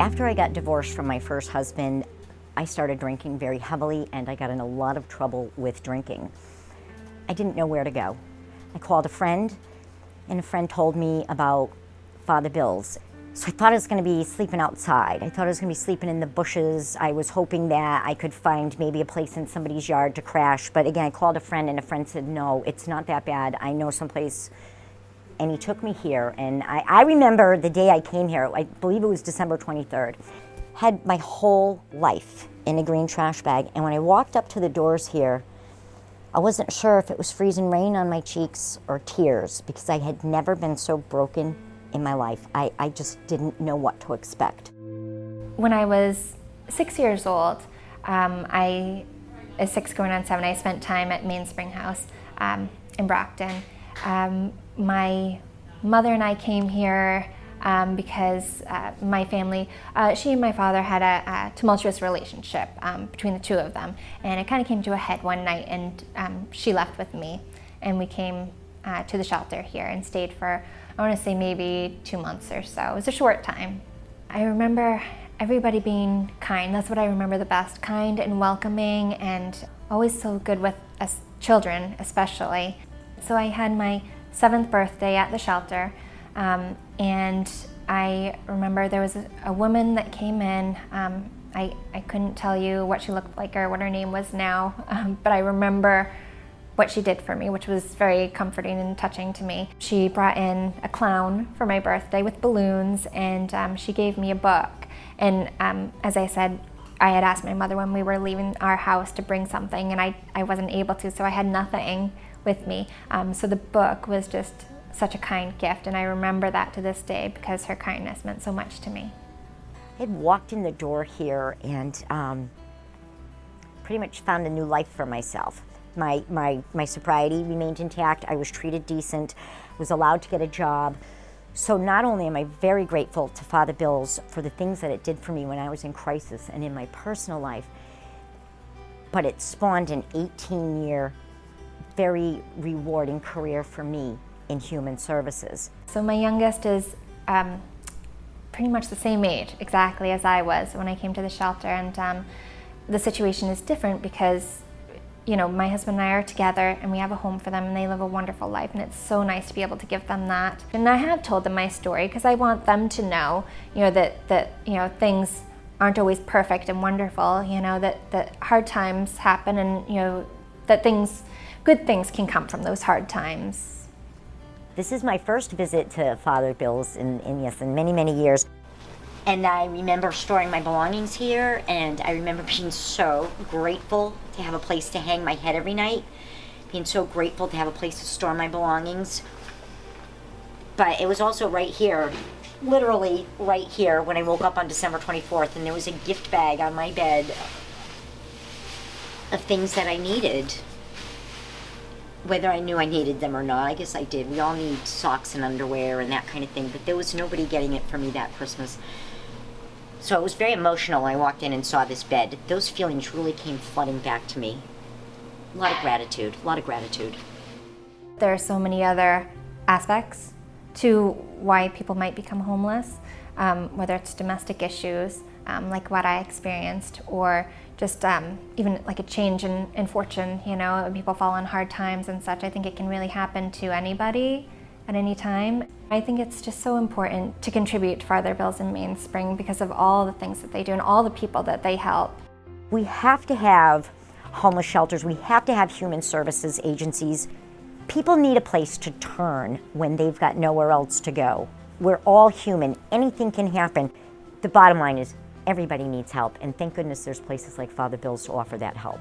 After I got divorced from my first husband, I started drinking very heavily and I got in a lot of trouble with drinking. I didn't know where to go. I called a friend and a friend told me about Father Bill's. So I thought I was going to be sleeping outside. I thought I was going to be sleeping in the bushes. I was hoping that I could find maybe a place in somebody's yard to crash. But again, I called a friend and a friend said, no, it's not that bad. I know someplace. And he took me here. And I remember the day I came here, I believe it was December 23rd. Had my whole life in a green trash bag. And when I walked up to the doors here, I wasn't sure if it was freezing rain on my cheeks or tears because I had never been so broken in my life. I just didn't know what to expect. When I was 6 years old, I 6 going on 7, I spent time at Mainspring House in Brockton. My mother and I came here because my family, she and my father had a tumultuous relationship between the two of them, and it kind of came to a head one night, and she left with me, and we came to the shelter here and stayed for, I want to say maybe 2 months or so. It was a short time. I remember everybody being kind. That's what I remember the best, kind and welcoming and always so good with us children especially. So I had my 7th birthday at the shelter, and I remember there was a woman that came in. I couldn't tell you what she looked like or what her name was now, but I remember what she did for me, which was very comforting and touching to me. She brought in a clown for my birthday with balloons, and she gave me a book. And as I said, I had asked my mother when we were leaving our house to bring something, and I wasn't able to, so I had nothing with me. So the book was just such a kind gift, and I remember that to this day because her kindness meant so much to me. I had walked in the door here and pretty much found a new life for myself. My sobriety remained intact. I was treated decent, was allowed to get a job. So not only am I very grateful to Father Bill's for the things that it did for me when I was in crisis and in my personal life, but it spawned an 18-year, very rewarding career for me in human services. So my youngest is pretty much the same age exactly as I was when I came to the shelter, and the situation is different because my husband and I are together and we have a home for them and they live a wonderful life, and it's so nice to be able to give them that. And I have told them my story because I want them to know, that things aren't always perfect and wonderful, that hard times happen, and that good things can come from those hard times. This is my first visit to Father Bill's in many, many years. And I remember storing my belongings here, and I remember being so grateful to have a place to hang my head every night, being so grateful to have a place to store my belongings. But it was also right here, literally right here, when I woke up on December 24th, and there was a gift bag on my bed of things that I needed. Whether I knew I needed them or not, I guess I did. We all need socks and underwear and that kind of thing, but there was nobody getting it for me that Christmas. So it was very emotional when I walked in and saw this bed. Those feelings really came flooding back to me. A lot of gratitude, a lot of gratitude. There are so many other aspects to why people might become homeless, whether it's domestic issues, like what I experienced, or just even like a change in fortune, when people fall on hard times and such. I think it can really happen to anybody at any time. I think it's just so important to contribute to Father Bill's in Mainspring because of all the things that they do and all the people that they help. We have to have homeless shelters. We have to have human services agencies. People need a place to turn when they've got nowhere else to go. We're all human. Anything can happen. The bottom line is everybody needs help, and thank goodness there's places like Father Bill's to offer that help.